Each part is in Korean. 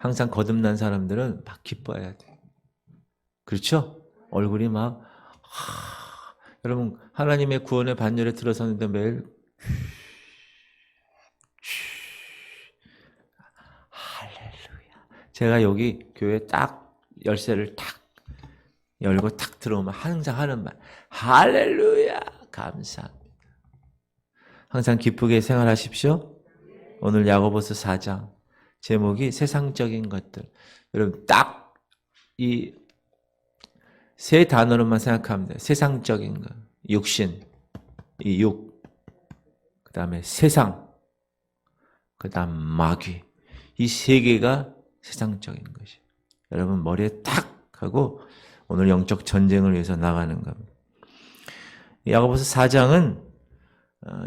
항상 거듭난 사람들은 막 기뻐해야 돼. 그렇죠? 얼굴이 막 여러분 하나님의 구원의 반열에 들어섰는데 매일 할렐루야. 제가 여기 교회 딱 열쇠를 탁 열고 탁 들어오면 항상 하는 말 할렐루야 감사합니다. 항상 기쁘게 생활하십시오. 오늘 야고보서 4장 제목이 세상적인 것들. 여러분 딱 이 세 단어로만 생각하면 돼요. 세상적인 것, 육신, 이 육, 그 다음에 세상, 그 다음 마귀. 이 세 개가 세상적인 것이에요. 여러분 머리에 탁 하고 오늘 영적 전쟁을 위해서 나가는 겁니다. 야고보서 4장은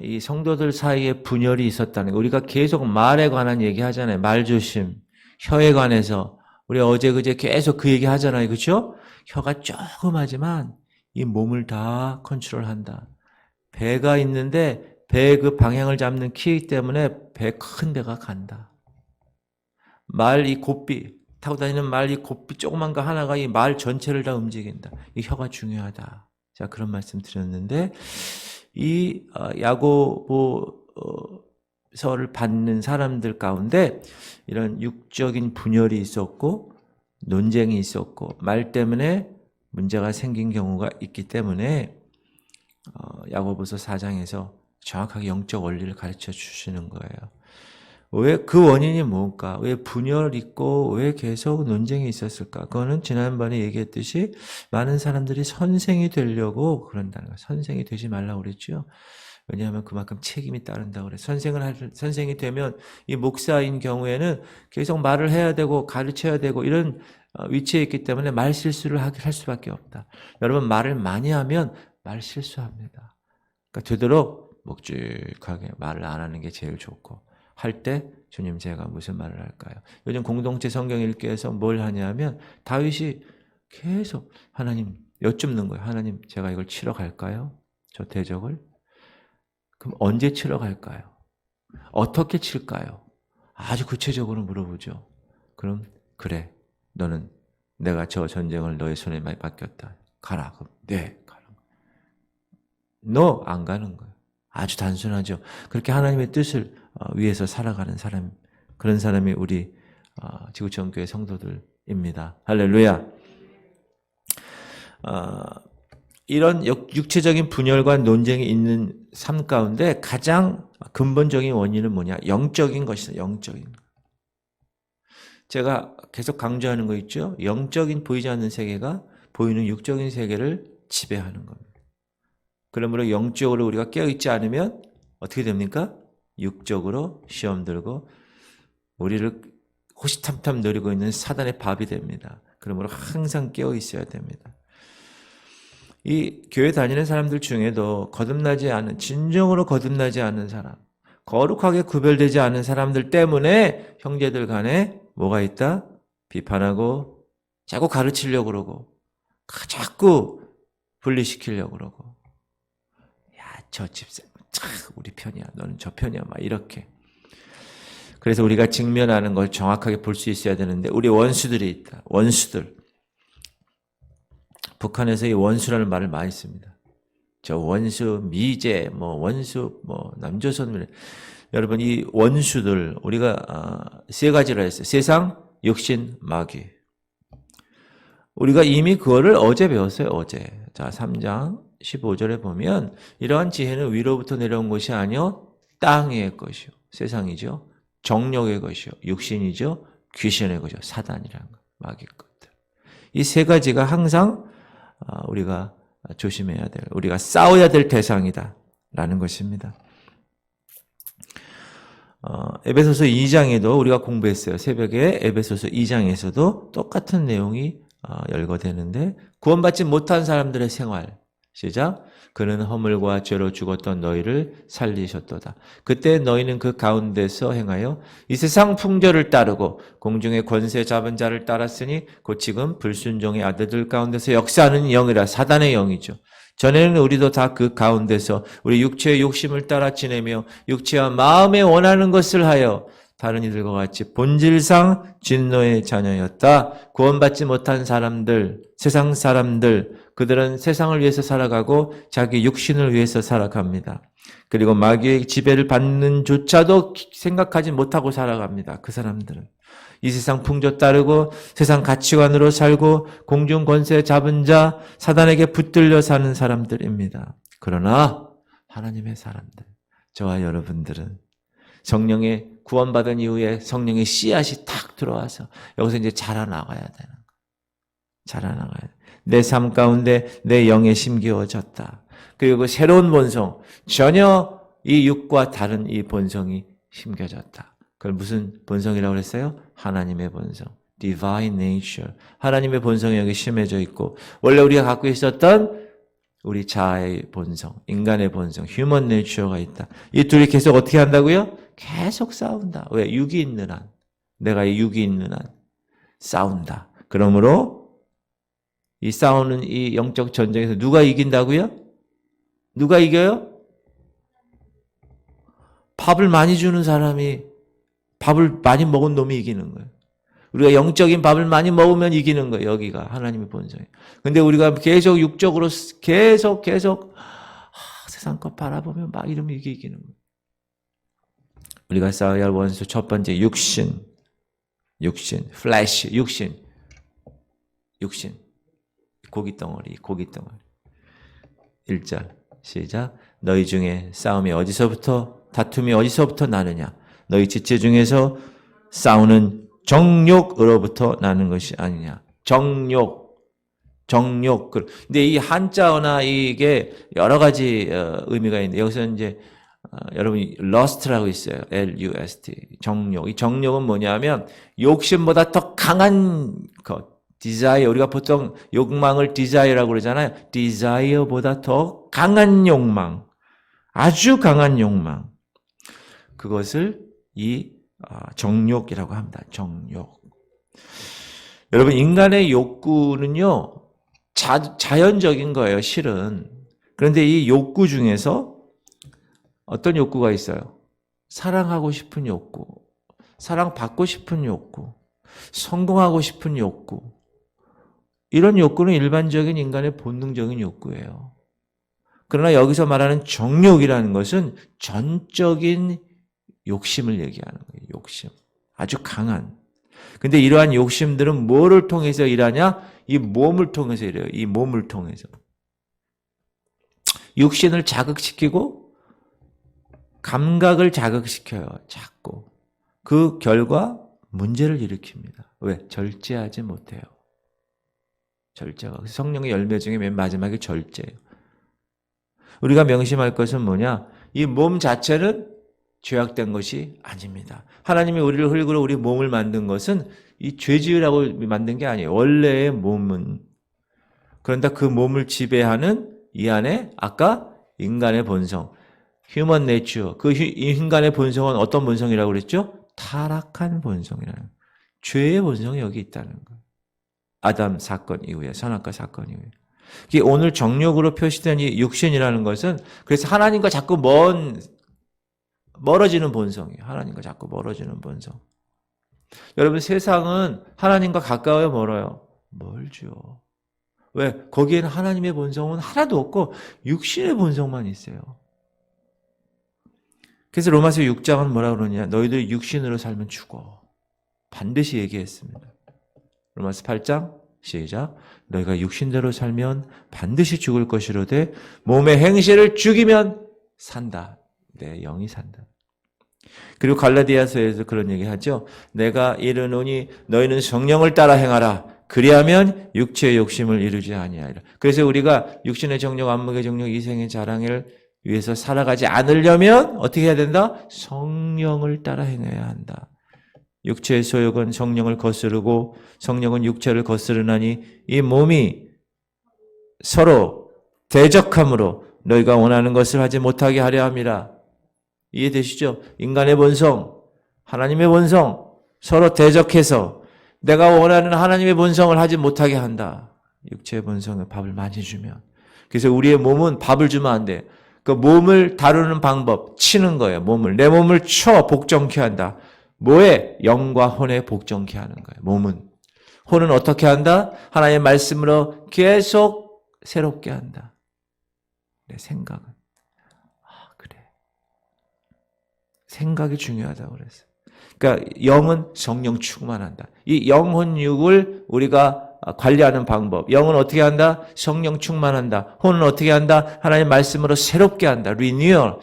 이 성도들 사이에 분열이 있었다는 거. 우리가 계속 말에 관한 얘기 하잖아요. 말 조심, 혀에 관해서. 우리 어제 그제 계속 그 얘기 하잖아요. 그렇죠? 혀가 조그마지만 이 몸을 다 컨트롤한다. 배가 있는데 배의 그 방향을 잡는 키 때문에 큰 배가 간다. 말 이 곱비 타고 다니는 말 이 곱비 조그만 거 하나가 이 말 전체를 다 움직인다. 이 혀가 중요하다. 자, 그런 말씀 드렸는데 이 야고보서를 받는 사람들 가운데 이런 육적인 분열이 있었고 논쟁이 있었고 말 때문에 문제가 생긴 경우가 있기 때문에 야고보서 4장에서 정확하게 영적 원리를 가르쳐 주시는 거예요. 왜 그 원인이 뭘까? 왜 분열 있고 왜 계속 논쟁이 있었을까? 그거는 지난번에 얘기했듯이 많은 사람들이 선생이 되려고 그런다는 거예요. 선생이 되지 말라고 그랬죠. 왜냐하면 그만큼 책임이 따른다고 그래요. 선생이 되면 이 목사인 경우에는 계속 말을 해야 되고 가르쳐야 되고 이런 위치에 있기 때문에 말 실수를 할 수밖에 없다. 여러분 말을 많이 하면 말 실수합니다. 그러니까 되도록 묵직하게 말을 안 하는 게 제일 좋고 할 때 주님 제가 무슨 말을 할까요? 요즘 공동체 성경 읽기에서 뭘 하냐면 다윗이 계속 하나님 여쭙는 거예요. 하나님 제가 이걸 치러 갈까요? 저 대적을? 그럼 언제 치러 갈까요? 어떻게 칠까요? 아주 구체적으로 물어보죠. 그럼 그래 너는 내가 저 전쟁을 너의 손에 많이 맡겼다. 가라. 그럼 네 가라. 너 안 가는 거예요. 아주 단순하죠. 그렇게 하나님의 뜻을 위해서 살아가는 사람, 그런 사람이 우리 지구촌 교회 성도들입니다. 할렐루야. 이런 육체적인 분열과 논쟁이 있는 삶 가운데 가장 근본적인 원인은 뭐냐? 영적인 것이다. 영적인 것. 제가 계속 강조하는 거 있죠? 영적인 보이지 않는 세계가 보이는 육적인 세계를 지배하는 겁니다. 그러므로 영적으로 우리가 깨어있지 않으면 어떻게 됩니까? 육적으로 시험 들고 우리를 호시탐탐 노리고 있는 사단의 밥이 됩니다. 그러므로 항상 깨어있어야 됩니다. 이 교회 다니는 사람들 중에도 거듭나지 않은, 진정으로 거듭나지 않은 사람, 거룩하게 구별되지 않은 사람들 때문에 형제들 간에 뭐가 있다? 비판하고 자꾸 가르치려고 그러고 자꾸 분리시키려고 그러고 야, 저 집사 참 우리 편이야. 너는 저 편이야. 막 이렇게. 그래서 우리가 직면하는 걸 정확하게 볼 수 있어야 되는데 우리 원수들이 있다. 원수들. 북한에서 이 원수라는 말을 많이 씁니다. 저 원수, 미제, 원수, 남조선. 여러분 이 원수들 우리가 세 가지로 했어요. 세상, 육신, 마귀. 우리가 이미 그거를 어제 배웠어요. 어제. 자, 3장 15절에 보면 이러한 지혜는 위로부터 내려온 것이 아니요 땅의 것이요. 세상이죠. 정욕의 것이요. 육신이죠. 귀신의 것이요. 사단이라는 것. 마귀 것들. 이 세 가지가 항상 우리가 조심해야 될, 우리가 싸워야 될 대상이다 라는 것입니다. 에베소서 2장에도 우리가 공부했어요. 새벽에 에베소서 2장에서도 똑같은 내용이 열거되는데 구원받지 못한 사람들의 생활. 시작. 그는 허물과 죄로 죽었던 너희를 살리셨도다. 그때 너희는 그 가운데서 행하여 이 세상 풍조를 따르고 공중의 권세 잡은 자를 따랐으니 곧 지금 불순종의 아들들 가운데서 역사하는 영이라. 사단의 영이죠. 전에는 우리도 다 그 가운데서 우리 육체의 욕심을 따라 지내며 육체와 마음에 원하는 것을 하여 다른 이들과 같이 본질상 진노의 자녀였다. 구원받지 못한 사람들, 세상 사람들, 그들은 세상을 위해서 살아가고 자기 육신을 위해서 살아갑니다. 그리고 마귀의 지배를 받는 조차도 생각하지 못하고 살아갑니다. 그 사람들은. 이 세상 풍조 따르고 세상 가치관으로 살고 공중 권세 잡은 자, 사단에게 붙들려 사는 사람들입니다. 그러나 하나님의 사람들, 저와 여러분들은 성령의 구원받은 이후에 성령의 씨앗이 탁 들어와서 여기서 이제 자라나가야 되는 거예요. 자라나가야 돼. 내 삶 가운데 내 영에 심기어졌다. 그리고 새로운 본성, 전혀 이 육과 다른 이 본성이 심겨졌다. 그걸 무슨 본성이라고 그랬어요? 하나님의 본성. Divine nature. 하나님의 본성이 여기 심해져 있고 원래 우리가 갖고 있었던 우리 자아의 본성, 인간의 본성, human nature가 있다. 이 둘이 계속 어떻게 한다고요? 계속 싸운다. 왜? 육이 있는 한. 내가 이 육이 있는 한. 싸운다. 그러므로 이 싸우는 이 영적 전쟁에서 누가 이긴다고요? 누가 이겨요? 밥을 많이 주는 사람이, 밥을 많이 먹은 놈이 이기는 거예요. 우리가 영적인 밥을 많이 먹으면 이기는 거예요. 여기가 하나님의 본성이에요. 근데 우리가 계속 육적으로 계속 세상 것 바라보면 막 이러면 이게 이기는 거예요. 우리가 싸워야 할 원수 첫 번째 육신, 플래시, 육신, 고깃덩어리. 1절 시작. 너희 중에 싸움이 다툼이 어디서부터 나느냐? 너희 지체 중에서 싸우는 정욕으로부터 나는 것이 아니냐. 정욕. 근데 이 한자어나 이게 여러 가지 의미가 있는데 여기서 이제 여러분이 lust라고 있어요. L-U-S-T. 정욕. 이 정욕은 뭐냐면 욕심보다 더 강한 것. desire. 우리가 보통 욕망을 desire라고 그러잖아요. desire보다 더 강한 욕망. 아주 강한 욕망. 그것을 이 정욕이라고 합니다. 정욕. 여러분 인간의 욕구는요. 자연적인 거예요. 실은. 그런데 이 욕구 중에서 어떤 욕구가 있어요? 사랑하고 싶은 욕구, 사랑받고 싶은 욕구, 성공하고 싶은 욕구. 이런 욕구는 일반적인 인간의 본능적인 욕구예요. 그러나 여기서 말하는 정욕이라는 것은 전적인 욕심을 얘기하는 거예요. 욕심. 아주 강한. 근데 이러한 욕심들은 뭐를 통해서 일하냐? 이 몸을 통해서 일해요. 이 몸을 통해서. 육신을 자극시키고 감각을 자극시켜요. 자꾸. 그 결과 문제를 일으킵니다. 왜? 절제하지 못해요. 절제가. 성령의 열매 중에 맨 마지막에 절제예요. 우리가 명심할 것은 뭐냐? 이 몸 자체는 죄악된 것이 아닙니다. 하나님이 우리를 흙으로 우리 몸을 만든 것은 이 죄지으라고 만든 게 아니에요. 원래의 몸은. 그런데 그 몸을 지배하는 이 안에 아까 인간의 본성, human nature. 그 인간의 본성은 어떤 본성이라고 그랬죠? 타락한 본성이라는. 죄의 본성이 여기 있다는 거예요. 아담 사건 이후에, 선악과 사건 이후에. 오늘 정욕으로 표시된 이 육신이라는 것은 그래서 하나님과 자꾸 멀어지는 본성이에요. 하나님과 자꾸 멀어지는 본성. 여러분 세상은 하나님과 가까워요, 멀어요? 멀죠. 왜? 거기에는 하나님의 본성은 하나도 없고 육신의 본성만 있어요. 그래서 로마서 6장은 뭐라 그러냐? 너희들이 육신으로 살면 죽어. 반드시 얘기했습니다. 로마서 8장 시작. 너희가 육신대로 살면 반드시 죽을 것이로되 몸의 행실을 죽이면 산다. 내 영이 산다. 그리고 갈라디아서에서 그런 얘기하죠. 내가 이르노니 너희는 성령을 따라 행하라. 그리하면 육체의 욕심을 이루지 아니하리라. 그래서 우리가 육신의 정욕, 안목의 정욕, 이생의 자랑을 위해서 살아가지 않으려면 어떻게 해야 된다? 성령을 따라 행해야 한다. 육체의 소욕은 성령을 거스르고 성령은 육체를 거스르나니 이 몸이 서로 대적함으로 너희가 원하는 것을 하지 못하게 하려 함이라. 이해되시죠? 인간의 본성, 하나님의 본성 서로 대적해서 내가 원하는 하나님의 본성을 하지 못하게 한다. 육체의 본성에 밥을 많이 주면. 그래서 우리의 몸은 밥을 주면 안 돼. 그 몸을 다루는 방법, 치는 거예요. 내 몸을 쳐 복종케 한다. 뭐에? 영과 혼에 복종케 하는 거예요. 몸은. 혼은 어떻게 한다? 하나님의 말씀으로 계속 새롭게 한다. 내 생각은. 그래. 생각이 중요하다고 그랬어요. 그러니까 영은 성령 충만한다. 이 영혼육을 우리가 관리하는 방법. 영은 어떻게 한다? 성령 충만한다. 혼은 어떻게 한다? 하나님의 말씀으로 새롭게 한다. 리뉴얼.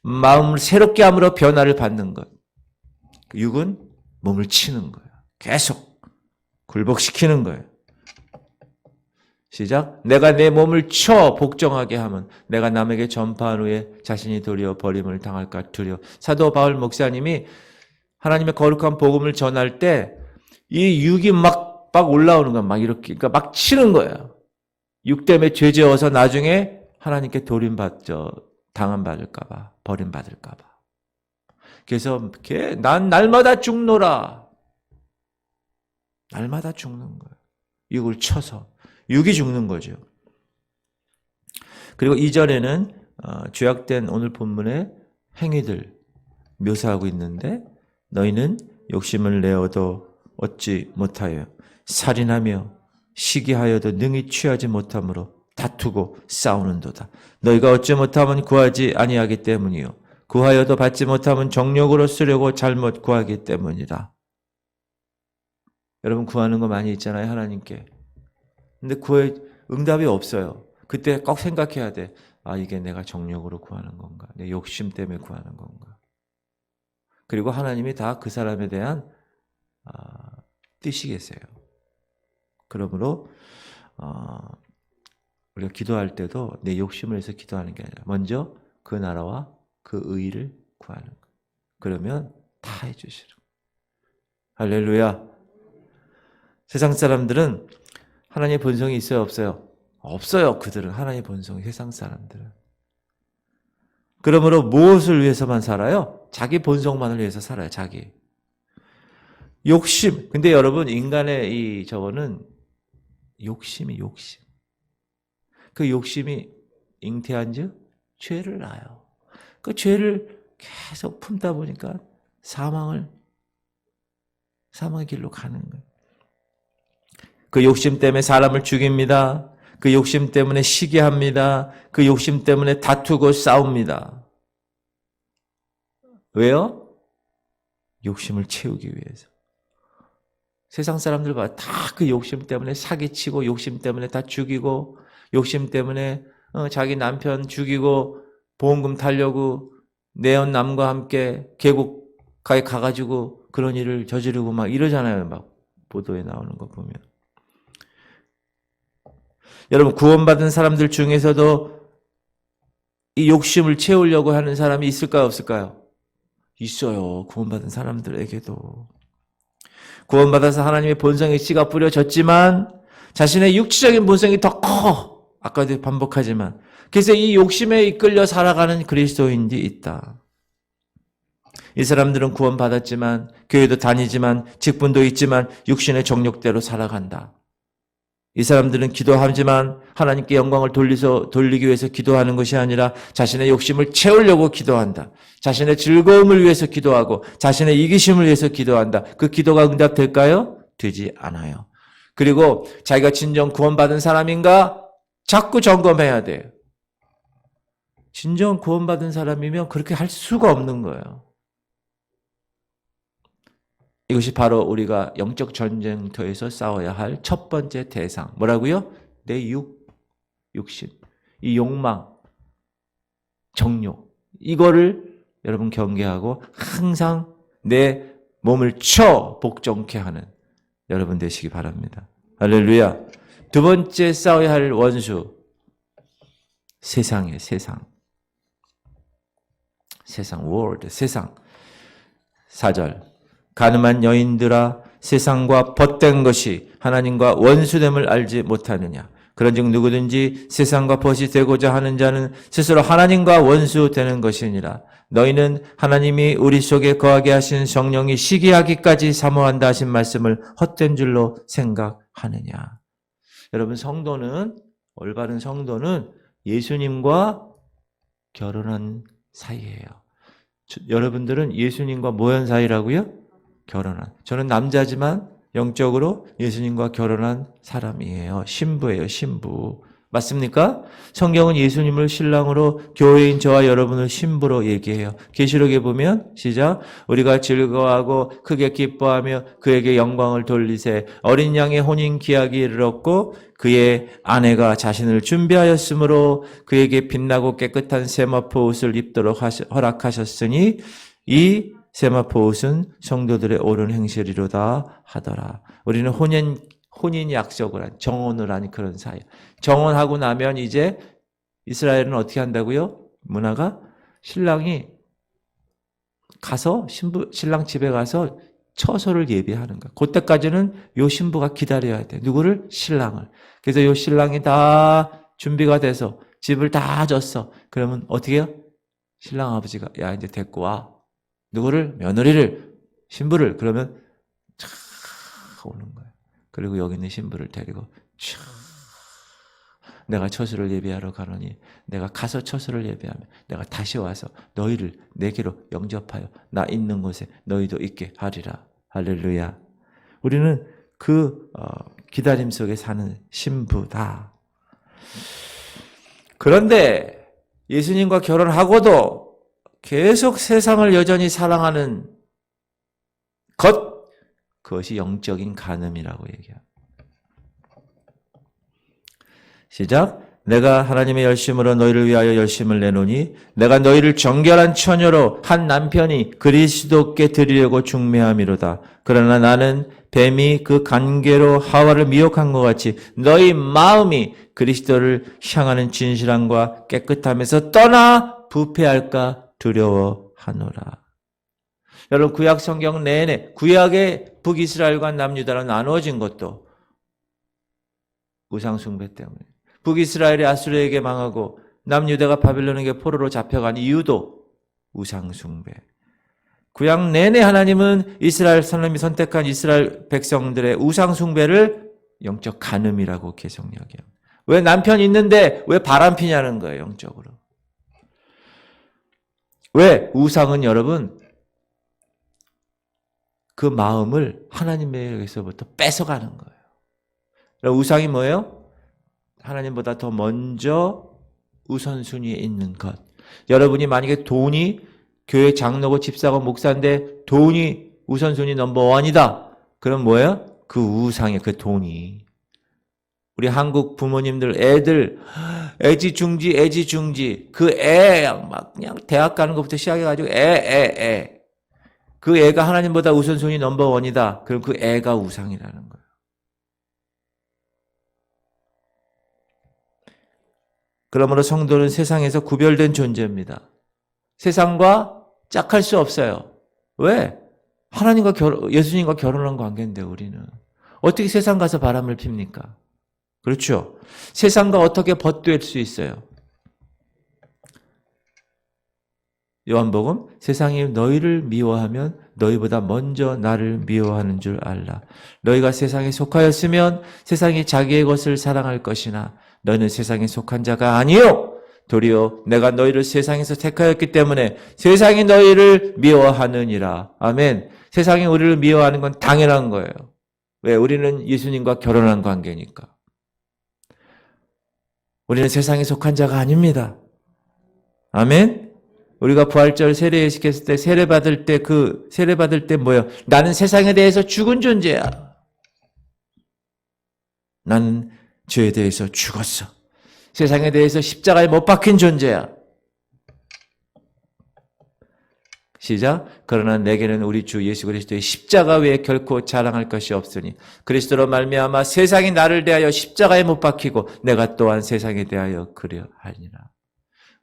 마음을 새롭게 함으로 변화를 받는 것. 육은 몸을 치는 거예요. 계속 굴복시키는 거예요. 시작. 내가 내 몸을 쳐 복종하게 하면 내가 남에게 전파한 후에 자신이 도리어 버림을 당할까 두려워. 사도 바울 목사님이 하나님의 거룩한 복음을 전할 때 이 육이 막 올라오는 거야. 막 이렇게. 그러니까 막 치는 거예요. 육 때문에 죄 지어서 나중에 하나님께 당함받을까 봐. 버림받을까 봐. 그래서 난 날마다 죽노라. 날마다 죽는 거예요. 육을 쳐서. 육이 죽는 거죠. 그리고 이전에는 죄악된 오늘 본문의 행위들 묘사하고 있는데 너희는 욕심을 내어도 얻지 못하여 살인하며 시기하여도 능히 취하지 못함으로 다투고 싸우는도다. 너희가 얻지 못하면 구하지 아니하기 때문이요 구하여도 받지 못하면 정욕으로 쓰려고 잘못 구하기 때문이다. 여러분 구하는 거 많이 있잖아요. 하나님께. 근데 응답이 없어요. 그때 꼭 생각해야 돼. 이게 내가 정욕으로 구하는 건가? 내 욕심 때문에 구하는 건가? 그리고 하나님이 다 그 사람에 대한 뜻이겠어요. 그러므로 우리가 기도할 때도 내 욕심을 위해서 기도하는 게 아니라 먼저 그 나라와 그 의를 구하는 거예요. 그러면 다 해주시는 거예요. 할렐루야. 세상 사람들은 하나님의 본성이 있어요? 없어요? 없어요. 그들은 하나님의 본성이 세상 사람들은. 그러므로 무엇을 위해서만 살아요? 자기 본성만을 위해서 살아요. 자기. 욕심. 근데 여러분 인간의 저거는 욕심이 욕심. 그 욕심이 잉태한즉 죄를 낳아요. 그 죄를 계속 품다 보니까 사망의 길로 가는 거예요. 그 욕심 때문에 사람을 죽입니다. 그 욕심 때문에 시기합니다. 그 욕심 때문에 다투고 싸웁니다. 왜요? 욕심을 채우기 위해서. 세상 사람들 봐. 다 그 욕심 때문에 사기치고 욕심 때문에 다 죽이고 욕심 때문에 자기 남편 죽이고 보험금 타려고 내연남과 함께 계곡가에 가가지고 그런 일을 저지르고 막 이러잖아요. 막 보도에 나오는 거 보면. 여러분 구원받은 사람들 중에서도 이 욕심을 채우려고 하는 사람이 있을까요? 없을까요? 있어요. 구원받은 사람들에게도. 구원받아서 하나님의 본성의 씨가 뿌려졌지만 자신의 육체적인 본성이 더 커. 아까도 반복하지만. 그래서 이 욕심에 이끌려 살아가는 그리스도인들이 있다. 이 사람들은 구원받았지만 교회도 다니지만 직분도 있지만 육신의 정욕대로 살아간다. 이 사람들은 기도하지만 하나님께 영광을 돌리기 위해서 기도하는 것이 아니라 자신의 욕심을 채우려고 기도한다. 자신의 즐거움을 위해서 기도하고 자신의 이기심을 위해서 기도한다. 그 기도가 응답될까요? 되지 않아요. 그리고 자기가 진정 구원받은 사람인가? 자꾸 점검해야 돼요. 진정 구원받은 사람이면 그렇게 할 수가 없는 거예요. 이것이 바로 우리가 영적 전쟁터에서 싸워야 할 첫 번째 대상. 뭐라고요? 내 육신, 이 욕망, 정욕. 이거를 여러분 경계하고 항상 내 몸을 쳐 복종케 하는 여러분 되시기 바랍니다. 할렐루야. 두 번째 싸워야 할 원수. 세상이에요. 세상. world, 세상. 4절. 가늠한 여인들아 세상과 벗된 것이 하나님과 원수됨을 알지 못하느냐. 그런즉 누구든지 세상과 벗이 되고자 하는 자는 스스로 하나님과 원수되는 것이니라. 너희는 하나님이 우리 속에 거하게 하신 성령이 시기하기까지 사모한다 하신 말씀을 헛된 줄로 생각하느냐. 여러분 올바른 성도는 예수님과 결혼한 사이예요. 여러분들은 예수님과 뭐한 사이라고요? 결혼한. 저는 남자지만 영적으로 예수님과 결혼한 사람이에요. 신부예요, 신부. 맞습니까? 성경은 예수님을 신랑으로 교회인 저와 여러분을 신부로 얘기해요. 계시록에 보면 시작. 우리가 즐거워하고 크게 기뻐하며 그에게 영광을 돌리세. 어린 양의 혼인 기약이 이르렀고 그의 아내가 자신을 준비하였으므로 그에게 빛나고 깨끗한 세마포 옷을 입도록 허락하셨으니 이 세마포 옷은 성도들의 옳은 행실이로다 하더라. 우리는 혼인 약속을 한, 정혼을 한 그런 사이. 정혼하고 나면 이제 이스라엘은 어떻게 한다고요? 문화가 신랑이 가서 신랑 집에 가서 처소를 예비하는 거야. 그때까지는 요 신부가 기다려야 돼. 누구를? 신랑을. 그래서 요 신랑이 다 준비가 돼서 집을 다 줬어. 그러면 어떻게 해요? 신랑 아버지가 야 이제 데리고 와. 누구를? 며느리를, 신부를. 그러면 쫙 오는 거예요. 그리고 여기 있는 신부를 데리고 쫙 내가 처소를 예비하러 가노니 내가 가서 처소를 예비하면 내가 다시 와서 너희를 내게로 영접하여 나 있는 곳에 너희도 있게 하리라. 할렐루야. 우리는 그 기다림 속에 사는 신부다. 그런데 예수님과 결혼하고도 계속 세상을 여전히 사랑하는 그것이 영적인 간음이라고 얘기합니다. 시작. 내가 하나님의 열심으로 너희를 위하여 열심을 내노니 내가 너희를 정결한 처녀로 한 남편이 그리스도께 드리려고 중매함이로다. 그러나 나는 뱀이 그 간계로 하와를 미혹한 것 같이 너희 마음이 그리스도를 향하는 진실함과 깨끗함에서 떠나 부패할까 두려워하노라. 여러분 구약 성경 내내 구약의 북이스라엘과 남유다로 나누어진 것도 우상 숭배 때문에 북이스라엘이 아수르에게 망하고 남유다가 바빌론에게 포로로 잡혀간 이유도 우상 숭배. 구약 내내 하나님은 이스라엘 하나님이 선택한 이스라엘 백성들의 우상 숭배를 영적 간음이라고 계속 이야기합니다. 왜 남편 있는데 왜 바람 피냐는 거예요, 영적으로. 왜? 우상은 여러분 그 마음을 하나님에게서부터 뺏어가는 거예요. 우상이 뭐예요? 하나님보다 더 먼저 우선순위에 있는 것. 여러분이 만약에 돈이 교회 장로고 집사고 목사인데 돈이 우선순위 넘버원이다. 그럼 뭐예요? 그 우상이에요. 그 돈이. 우리 한국 부모님들 애들 애지중지 그 애 막 그냥 대학 가는 것부터 시작해가지고 그 애가 하나님보다 우선순위 넘버원이다. 그럼 그 애가 우상이라는 거예요. 그러므로 성도는 세상에서 구별된 존재입니다. 세상과 짝할 수 없어요. 왜? 하나님과 예수님과 결혼한 관계인데 우리는. 어떻게 세상 가서 바람을 핍니까? 그렇죠. 세상과 어떻게 벗될 수 있어요? 요한복음 세상이 너희를 미워하면 너희보다 먼저 나를 미워하는 줄 알라. 너희가 세상에 속하였으면 세상이 자기의 것을 사랑할 것이나 너희는 세상에 속한 자가 아니요 도리어 내가 너희를 세상에서 택하였기 때문에 세상이 너희를 미워하느니라. 아멘. 세상이 우리를 미워하는 건 당연한 거예요. 왜? 우리는 예수님과 결혼한 관계니까. 우리는 세상에 속한 자가 아닙니다. 아멘. 우리가 부활절 세례 시켰을 때 세례 받을 때 뭐예요? 나는 세상에 대해서 죽은 존재야. 나는 죄에 대해서 죽었어. 세상에 대해서 십자가에 못 박힌 존재야. 시작. 그러나 내게는 우리 주 예수 그리스도의 십자가 외에 결코 자랑할 것이 없으니 그리스도로 말미암아 세상이 나를 대하여 십자가에 못 박히고 내가 또한 세상에 대하여 그려하니라.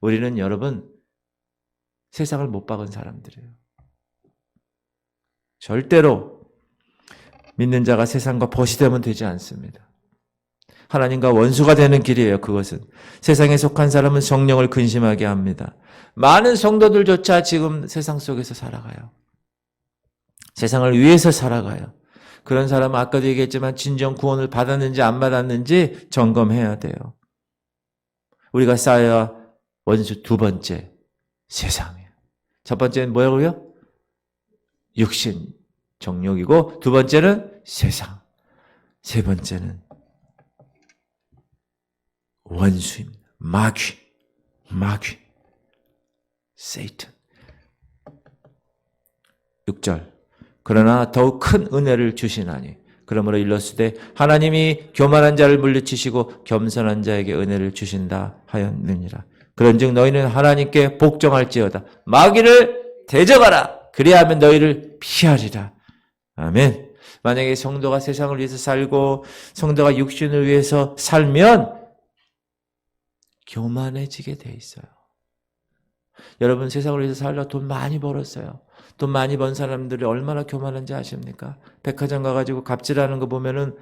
우리는 여러분 세상을 못 박은 사람들이에요. 절대로 믿는 자가 세상과 벗이 되면 되지 않습니다. 하나님과 원수가 되는 길이에요. 그것은. 세상에 속한 사람은 성령을 근심하게 합니다. 많은 성도들조차 지금 세상 속에서 살아가요. 세상을 위해서 살아가요. 그런 사람은 아까도 얘기했지만 진정 구원을 받았는지 안 받았는지 점검해야 돼요. 우리가 쌓여야 원수 두 번째 세상이에요. 첫 번째는 뭐라고요? 육신. 정욕이고, 두 번째는 세상, 세 번째는 원수입니다. 마귀, 세이튼. 6절. 그러나 더욱 큰 은혜를 주시나니 그러므로 일렀으되 하나님이 교만한 자를 물리치시고 겸손한 자에게 은혜를 주신다 하였느니라. 그런즉 너희는 하나님께 복종할지어다. 마귀를 대적하라. 그리하면 너희를 피하리라. 아멘. 만약에 성도가 세상을 위해서 살고 성도가 육신을 위해서 살면 교만해지게 돼 있어요. 여러분 세상을 위해서 살려 돈 많이 벌었어요. 돈 많이 번 사람들이 얼마나 교만한지 아십니까? 백화점 가가지고 갑질하는 거 보면은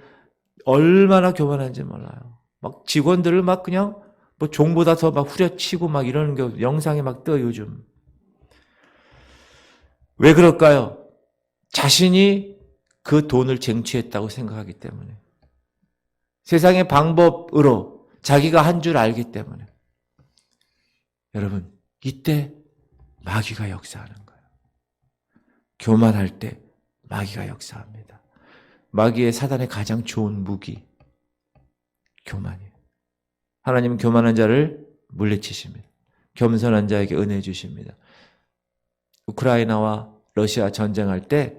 얼마나 교만한지 몰라요. 막 직원들을 막 그냥 뭐 종보다 더 막 후려치고 막 이러는 게 영상에 막 떠 요즘. 왜 그럴까요? 자신이 그 돈을 쟁취했다고 생각하기 때문에. 세상의 방법으로 자기가 한 줄 알기 때문에. 여러분, 이때 마귀가 역사하는 거예요. 교만할 때 마귀가 역사합니다. 마귀의 사단의 가장 좋은 무기, 교만이에요. 하나님은 교만한 자를 물리치십니다. 겸손한 자에게 은혜 주십니다. 우크라이나와 러시아 전쟁할 때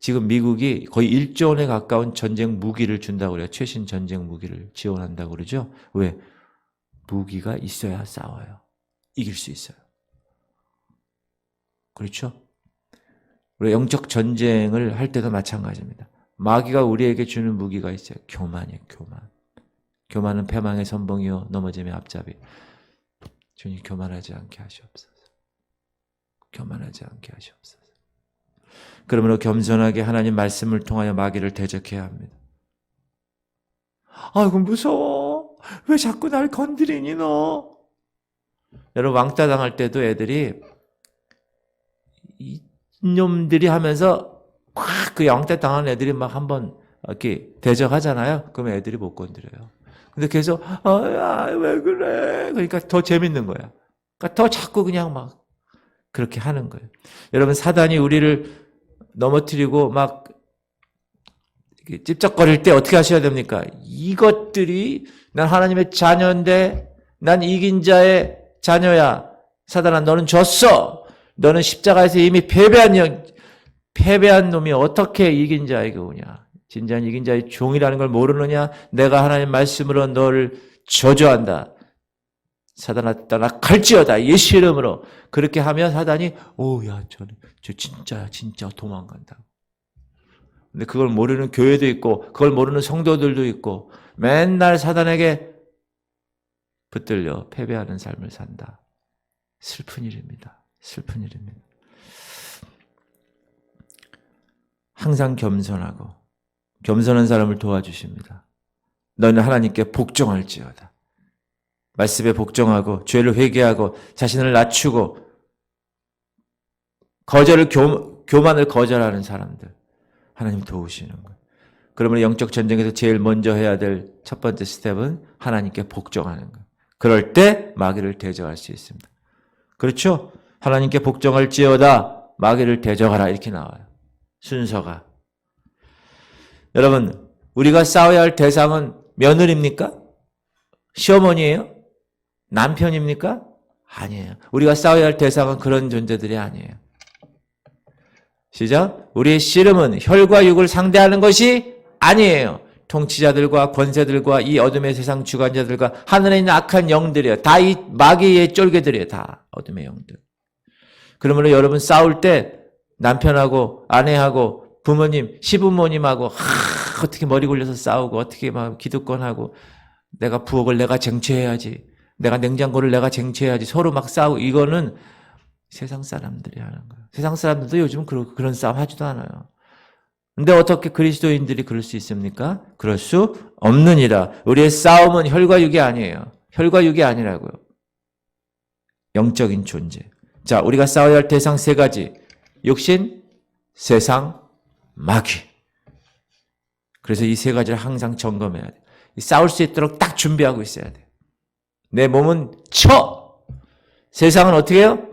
지금 미국이 거의 1조 원에 가까운 전쟁 무기를 준다고 그래요. 최신 전쟁 무기를 지원한다고 그러죠. 왜? 무기가 있어야 싸워요. 이길 수 있어요. 그렇죠? 우리 영적 전쟁을 할 때도 마찬가지입니다. 마귀가 우리에게 주는 무기가 있어요. 교만이에요. 교만. 교만은 패망의 선봉이요 넘어짐의 앞잡이. 주님 교만하지 않게 하시옵소서. 교만하지 않게 하시옵소서. 그러므로 겸손하게 하나님 말씀을 통하여 마귀를 대적해야 합니다. 아이고 무서워. 왜 자꾸 날 건드리니 너. 여러분 왕따 당할 때도 애들이 이놈들이 하면서 막 그 왕따 당하는 애들이 막 한번 이렇게 대적하잖아요. 그러면 애들이 못 건드려요. 근데 계속 왜 그래. 그러니까 더 재밌는 거야. 그러니까 더 자꾸 그냥 막 그렇게 하는 거예요. 여러분 사단이 우리를 넘어뜨리고 막 찝쩍거릴 때 어떻게 하셔야 됩니까? 이것들이 난 하나님의 자녀인데 난 이긴 자의 자녀야. 사단아 너는 졌어. 너는 십자가에서 이미 패배한 놈이 어떻게 이긴 자에게 오냐. 진정한 이긴 자의 종이라는 걸 모르느냐. 내가 하나님 말씀으로 너를 저주한다. 사단아 떠나 갈지어다. 예수 이름으로. 그렇게 하면 사단이 저 진짜 도망간다. 근데 그걸 모르는 교회도 있고 그걸 모르는 성도들도 있고 맨날 사단에게 붙들려 패배하는 삶을 산다. 슬픈 일입니다. 슬픈 일입니다. 항상 겸손하고 겸손한 사람을 도와주십니다. 너는 하나님께 복종할지어다. 말씀에 복종하고 죄를 회개하고 자신을 낮추고 교만을 거절하는 사람들 하나님 도우시는 거예요. 그러면 영적 전쟁에서 제일 먼저 해야 될 첫 번째 스텝은 하나님께 복종하는 거예요. 그럴 때 마귀를 대적할 수 있습니다. 그렇죠? 하나님께 복종할지어다 마귀를 대적하라 이렇게 나와요. 순서가. 여러분 우리가 싸워야 할 대상은 며느리입니까? 시어머니예요? 남편입니까? 아니에요. 우리가 싸워야 할 대상은 그런 존재들이 아니에요. 시작. 우리의 씨름은 혈과 육을 상대하는 것이 아니에요. 통치자들과 권세들과 이 어둠의 세상 주관자들과 하늘에 있는 악한 영들이에요. 다 이 마귀의 쫄개들이에요. 다 어둠의 영들. 그러므로 여러분 싸울 때 남편하고 아내하고 부모님, 시부모님하고 어떻게 머리 굴려서 싸우고 어떻게 막 기득권하고 내가 부엌을 내가 쟁취해야지. 내가 냉장고를 내가 쟁취해야지. 서로 막 싸우고 이거는 세상 사람들이 하는 거예요. 세상 사람들도 요즘 그런 싸움 하지도 않아요. 근데 어떻게 그리스도인들이 그럴 수 있습니까? 그럴 수 없느니라. 우리의 싸움은 혈과 육이 아니에요. 혈과 육이 아니라고요. 영적인 존재. 자, 우리가 싸워야 할 대상 세 가지. 육신, 세상, 마귀. 그래서 이 세 가지를 항상 점검해야 돼. 싸울 수 있도록 딱 준비하고 있어야 돼. 내 몸은 쳐. 세상은 어떻게 해요?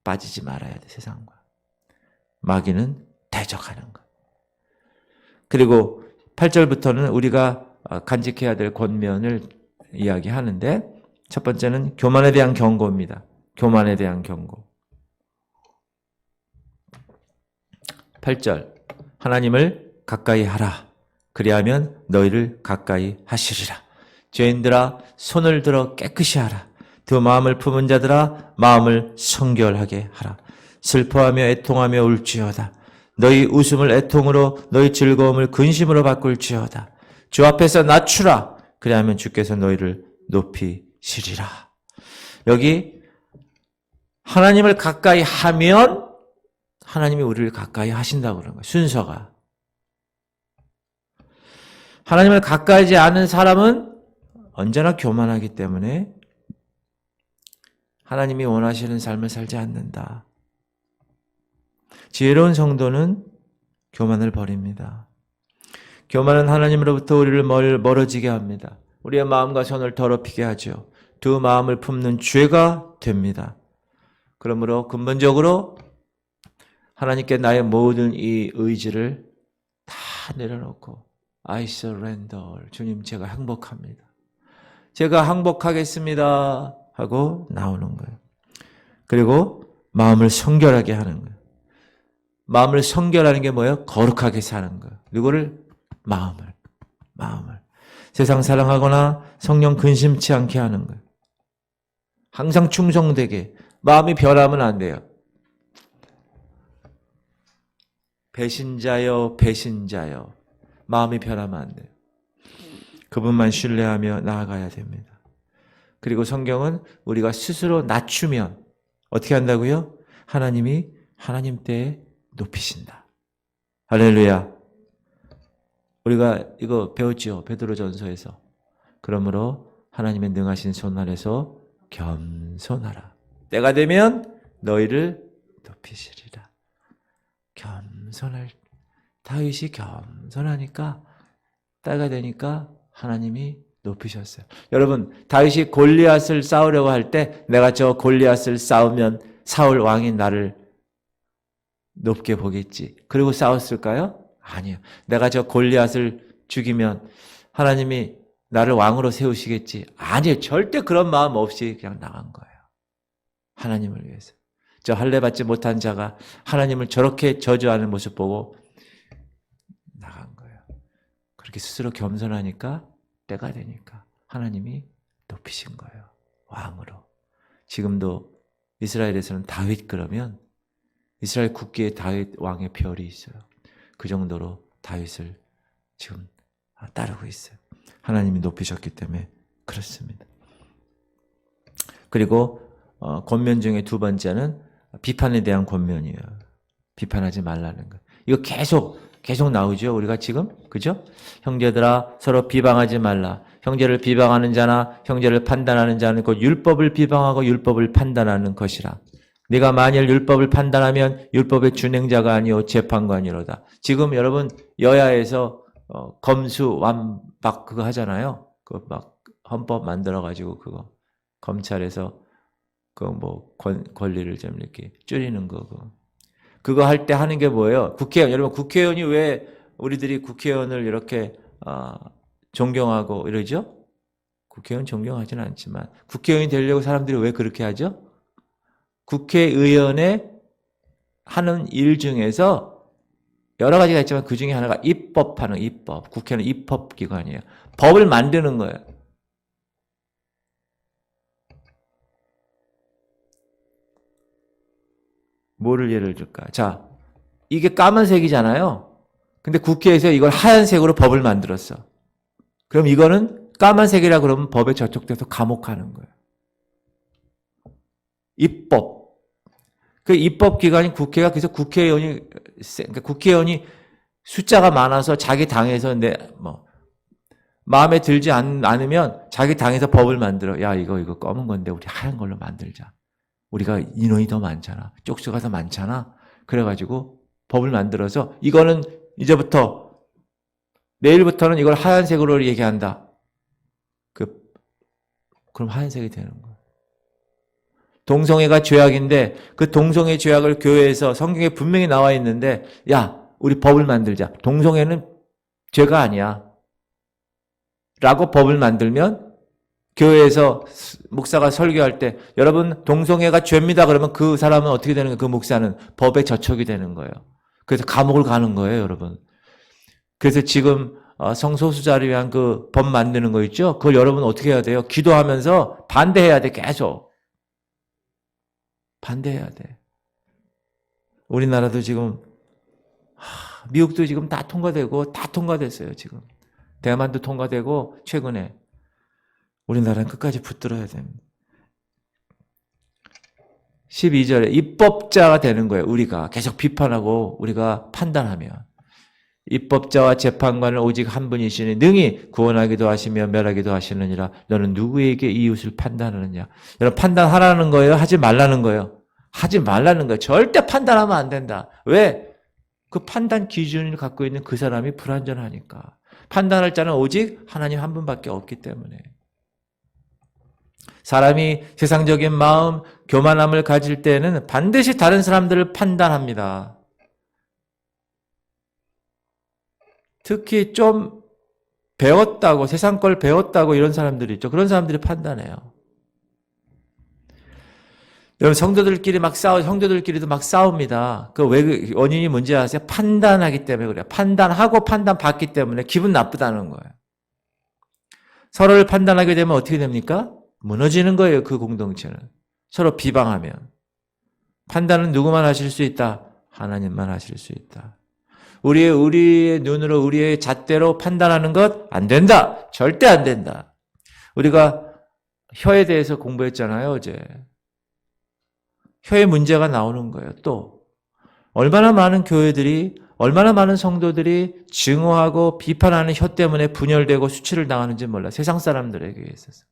빠지지 말아야 돼, 세상과. 마귀는 대적하는 것. 그리고 8절부터는 우리가 간직해야 될 권면을 이야기하는데 첫 번째는 교만에 대한 경고입니다. 교만에 대한 경고. 8절 하나님을 가까이 하라. 그리하면 너희를 가까이 하시리라. 죄인들아 손을 들어 깨끗이 하라. 두 마음을 품은 자들아 마음을 성결하게 하라. 슬퍼하며 애통하며 울지어다. 너희 웃음을 애통으로 너희 즐거움을 근심으로 바꿀지어다. 주 앞에서 낮추라. 그리하면 주께서 너희를 높이시리라. 여기 하나님을 가까이 하면 하나님이 우리를 가까이 하신다고 그러는 거예요. 순서가. 하나님을 가까이 하지 않은 사람은 언제나 교만하기 때문에 하나님이 원하시는 삶을 살지 않는다. 지혜로운 성도는 교만을 버립니다. 교만은 하나님으로부터 우리를 멀어지게 합니다. 우리의 마음과 손을 더럽히게 하죠. 두 마음을 품는 죄가 됩니다. 그러므로 근본적으로 하나님께 나의 모든 이 의지를 다 내려놓고 I surrender. 주님 제가 행복합니다. 제가 항복하겠습니다 하고 나오는 거예요. 그리고 마음을 성결하게 하는 거예요. 마음을 성결하는 게 뭐예요? 거룩하게 사는 거예요. 이거를 마음을 세상 사랑하거나 성령 근심치 않게 하는 거예요. 항상 충성되게. 마음이 변하면 안 돼요. 배신자여 배신자여. 마음이 변하면 안 돼요. 그분만 신뢰하며 나아가야 됩니다. 그리고 성경은 우리가 스스로 낮추면 어떻게 한다고요? 하나님이 하나님 때에 높이신다. 할렐루야. 우리가 이거 배웠죠. 베드로전서에서. 그러므로 하나님의 능하신 손 아래서 겸손하라. 때가 되면 너희를 높이시리라. 겸손할 다윗이 겸손하니까 때가 되니까 하나님이 높이셨어요. 여러분 다윗이 골리앗을 싸우려고 할 때 내가 저 골리앗을 싸우면 사울 왕이 나를 높게 보겠지. 그리고 싸웠을까요? 아니요. 내가 저 골리앗을 죽이면 하나님이 나를 왕으로 세우시겠지. 아니요. 절대 그런 마음 없이 그냥 나간 거예요. 하나님을 위해서. 저 할례 받지 못한 자가 하나님을 저렇게 저주하는 모습 보고 나간 거예요. 그렇게 스스로 겸손하니까 때가 되니까 하나님이 높이신 거예요. 왕으로. 지금도 이스라엘에서는 다윗 그러면 이스라엘 국기에 다윗 왕의 별이 있어요. 그 정도로 다윗을 지금 따르고 있어요. 하나님이 높이셨기 때문에 그렇습니다. 그리고 권면 중에 두 번째는 비판에 대한 권면이에요. 비판하지 말라는 거. 이거 계속 나오죠. 우리가 지금 그죠? 형제들아 서로 비방하지 말라. 형제를 비방하는 자나 형제를 판단하는 자는 곧 율법을 비방하고 율법을 판단하는 것이라. 네가 만일 율법을 판단하면 율법의 준행자가 아니오 재판관이로다. 지금 여러분 여야에서 검수완박 그거 하잖아요. 그 막 헌법 만들어 가지고 그거 검찰에서 그 뭐 권리를 좀 이렇게 줄이는 거 그거 할 때 하는 게 뭐예요? 국회의원 여러분 국회의원이 왜 우리들이 국회의원을 이렇게 존경하고 이러죠? 국회의원 존경하지는 않지만 국회의원이 되려고 사람들이 왜 그렇게 하죠? 국회의원의 하는 일 중에서 여러 가지가 있지만 그 중에 하나가 입법하는 입법. 국회는 입법기관이에요. 법을 만드는 거예요. 뭐를 예를 들까? 자, 이게 까만색이잖아요. 근데 국회에서 이걸 하얀색으로 법을 만들었어. 그럼 이거는 까만색이라 그러면 법에 저촉돼서 감옥 가는 거예요. 입법. 그 입법기관인 국회가 그래서 국회의원이 숫자가 많아서 자기 당에서 마음에 들지 않으면 자기 당에서 법을 만들어. 야, 이거 검은 건데 우리 하얀 걸로 만들자. 우리가 인원이 더 많잖아. 쪽수가 더 많잖아. 그래가지고 법을 만들어서 이거는 이제부터 내일부터는 이걸 하얀색으로 얘기한다. 그럼 하얀색이 되는 거야. 동성애가 죄악인데 그 동성애 죄악을 교회에서 성경에 분명히 나와 있는데 야, 우리 법을 만들자. 동성애는 죄가 아니야. 라고 법을 만들면 교회에서 목사가 설교할 때 여러분 동성애가 죄입니다. 그러면 그 사람은 어떻게 되는 거예요? 그 목사는 법에 저촉이 되는 거예요. 그래서 감옥을 가는 거예요, 여러분. 그래서 지금 성소수자를 위한 그 법 만드는 거 있죠? 그걸 여러분 어떻게 해야 돼요? 기도하면서 반대해야 돼, 계속. 반대해야 돼. 우리나라도 지금 미국도 지금 다 통과되고 다 통과됐어요, 지금. 대만도 통과되고 최근에. 우리나라는 끝까지 붙들어야 됩니다. 12절에 입법자가 되는 거예요. 우리가 계속 비판하고 우리가 판단하면. 입법자와 재판관은 오직 한 분이시니 능히 구원하기도 하시며 멸하기도 하시느니라. 너는 누구에게 이웃을 판단하느냐. 여러분 판단하라는 거예요? 하지 말라는 거예요? 하지 말라는 거예요. 절대 판단하면 안 된다. 왜? 그 판단 기준을 갖고 있는 그 사람이 불완전하니까. 판단할 자는 오직 하나님 한 분밖에 없기 때문에. 사람이 세상적인 마음, 교만함을 가질 때는 반드시 다른 사람들을 판단합니다. 특히 좀 배웠다고, 세상 걸 배웠다고 이런 사람들이 있죠. 그런 사람들이 판단해요. 여러분, 성도들끼리도 막 싸웁니다. 그 왜 원인이 뭔지 아세요? 판단하기 때문에 그래요. 판단하고 판단받기 때문에 기분 나쁘다는 거예요. 서로를 판단하게 되면 어떻게 됩니까? 무너지는 거예요, 그 공동체는. 서로 비방하면. 판단은 누구만 하실 수 있다? 하나님만 하실 수 있다. 우리의 눈으로, 우리의 잣대로 판단하는 것 안 된다. 절대 안 된다. 우리가 혀에 대해서 공부했잖아요, 어제. 혀에 문제가 나오는 거예요, 또. 얼마나 많은 교회들이, 얼마나 많은 성도들이 증오하고 비판하는 혀 때문에 분열되고 수치를 당하는지 몰라. 세상 사람들에게 있어서.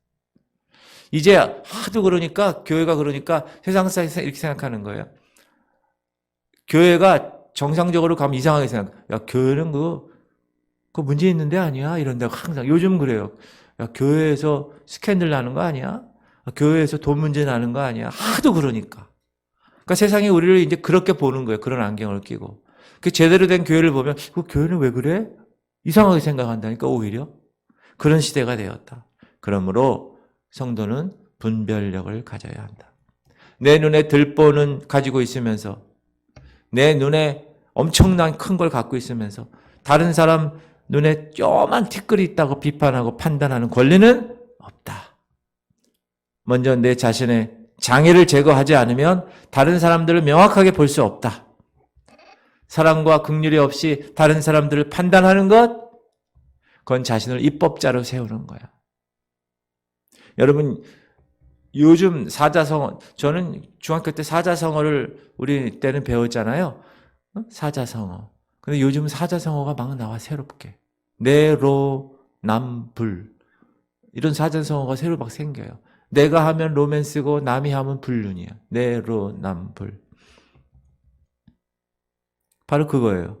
이제 하도 그러니까, 교회가 그러니까 세상 사람이 이렇게 생각하는 거예요. 교회가 정상적으로 가면 이상하게 생각. 야, 교회는 그거 문제 있는 데 아니야? 이런데 항상. 요즘 그래요. 야, 교회에서 스캔들 나는 거 아니야? 교회에서 돈 문제 나는 거 아니야? 하도 그러니까. 그러니까 세상이 우리를 이제 그렇게 보는 거예요. 그런 안경을 끼고. 그 제대로 된 교회를 보면, 그 교회는 왜 그래? 이상하게 생각한다니까, 오히려. 그런 시대가 되었다. 그러므로 성도는 분별력을 가져야 한다. 내 눈에 들보는 가지고 있으면서, 내 눈에 엄청난 큰 걸 갖고 있으면서 다른 사람 눈에 조그만 티끌이 있다고 비판하고 판단하는 권리는 없다. 먼저 내 자신의 장애를 제거하지 않으면 다른 사람들을 명확하게 볼 수 없다. 사랑과 긍휼이 없이 다른 사람들을 판단하는 것, 그건 자신을 입법자로 세우는 거야. 여러분, 요즘 사자성어, 저는 중학교 때 사자성어를 우리 때는 배웠잖아요. 사자성어. 근데 요즘 사자성어가 막 나와, 새롭게. 내로, 남, 불. 이런 사자성어가 새로 막 생겨요. 내가 하면 로맨스고 남이 하면 불륜이야. 내로, 남, 불. 바로 그거예요.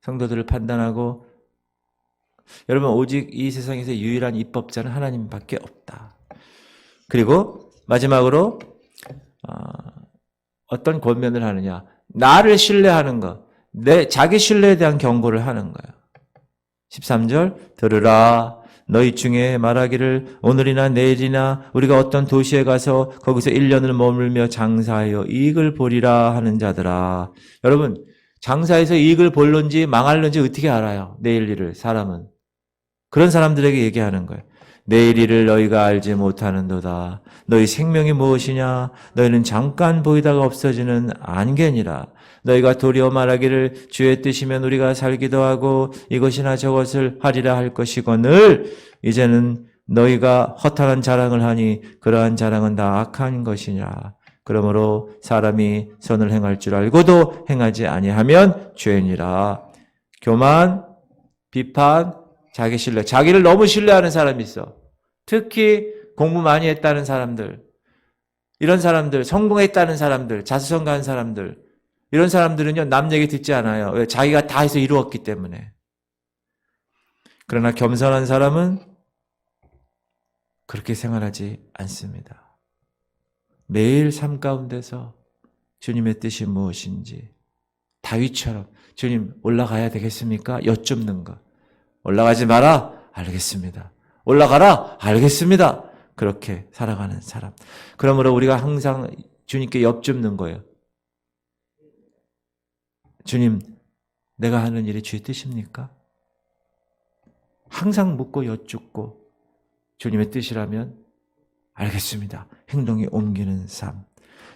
성도들을 판단하고, 여러분, 오직 이 세상에서 유일한 입법자는 하나님밖에 없다. 그리고 마지막으로 어떤 권면을 하느냐. 나를 신뢰하는 것. 자기 신뢰에 대한 경고를 하는 거예요. 13절 들으라. 너희 중에 말하기를 오늘이나 내일이나 우리가 어떤 도시에 가서 거기서 1년을 머물며 장사하여 이익을 보리라 하는 자들아. 여러분, 장사해서 이익을 볼런지 망할런지 어떻게 알아요? 내일 일을, 사람은. 그런 사람들에게 얘기하는 거예요. 내일 일을 너희가 알지 못하는도다. 너희 생명이 무엇이냐? 너희는 잠깐 보이다가 없어지는 안개니라. 너희가 도리어 말하기를 주의 뜻이면 우리가 살기도 하고 이것이나 저것을 하리라 할 것이거늘 이제는 너희가 허탄한 자랑을 하니 그러한 자랑은 다 악한 것이냐. 그러므로 사람이 선을 행할 줄 알고도 행하지 아니하면 죄니라. 교만, 비판, 자기 신뢰. 자기를 너무 신뢰하는 사람이 있어. 특히 공부 많이 했다는 사람들, 이런 사람들, 성공했다는 사람들, 자수성가한 사람들, 이런 사람들은요, 남 얘기 듣지 않아요. 왜? 자기가 다 해서 이루었기 때문에. 그러나 겸손한 사람은 그렇게 생활하지 않습니다. 매일 삶 가운데서 주님의 뜻이 무엇인지 다윗처럼 주님 올라가야 되겠습니까? 여쭙는 것. 올라가지 마라. 알겠습니다. 올라가라. 알겠습니다. 그렇게 살아가는 사람. 그러므로 우리가 항상 주님께 여쭙는 거예요. 주님, 내가 하는 일이 주의 뜻입니까? 항상 묻고 여쭙고 주님의 뜻이라면 알겠습니다. 행동에 옮기는 삶.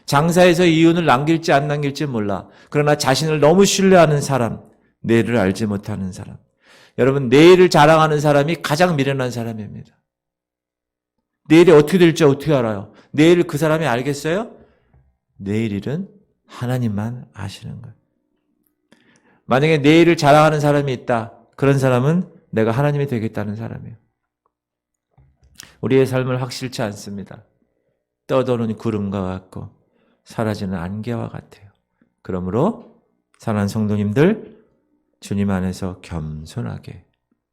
장사에서 이윤을 남길지 안 남길지 몰라. 그러나 자신을 너무 신뢰하는 사람, 내일을 알지 못하는 사람. 여러분, 내일을 자랑하는 사람이 가장 미련한 사람입니다. 내일이 어떻게 될지 어떻게 알아요? 내일 그 사람이 알겠어요? 내일 일은 하나님만 아시는 거예요. 만약에 내일을 자랑하는 사람이 있다. 그런 사람은 내가 하나님이 되겠다는 사람이에요. 우리의 삶을 확실치 않습니다. 떠도는 구름과 같고 사라지는 안개와 같아요. 그러므로 사랑하는 성도님들, 주님 안에서 겸손하게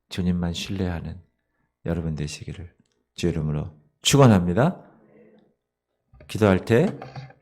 주님만 신뢰하는 여러분 되시기를 주 이름으로 축원합니다. 기도할 때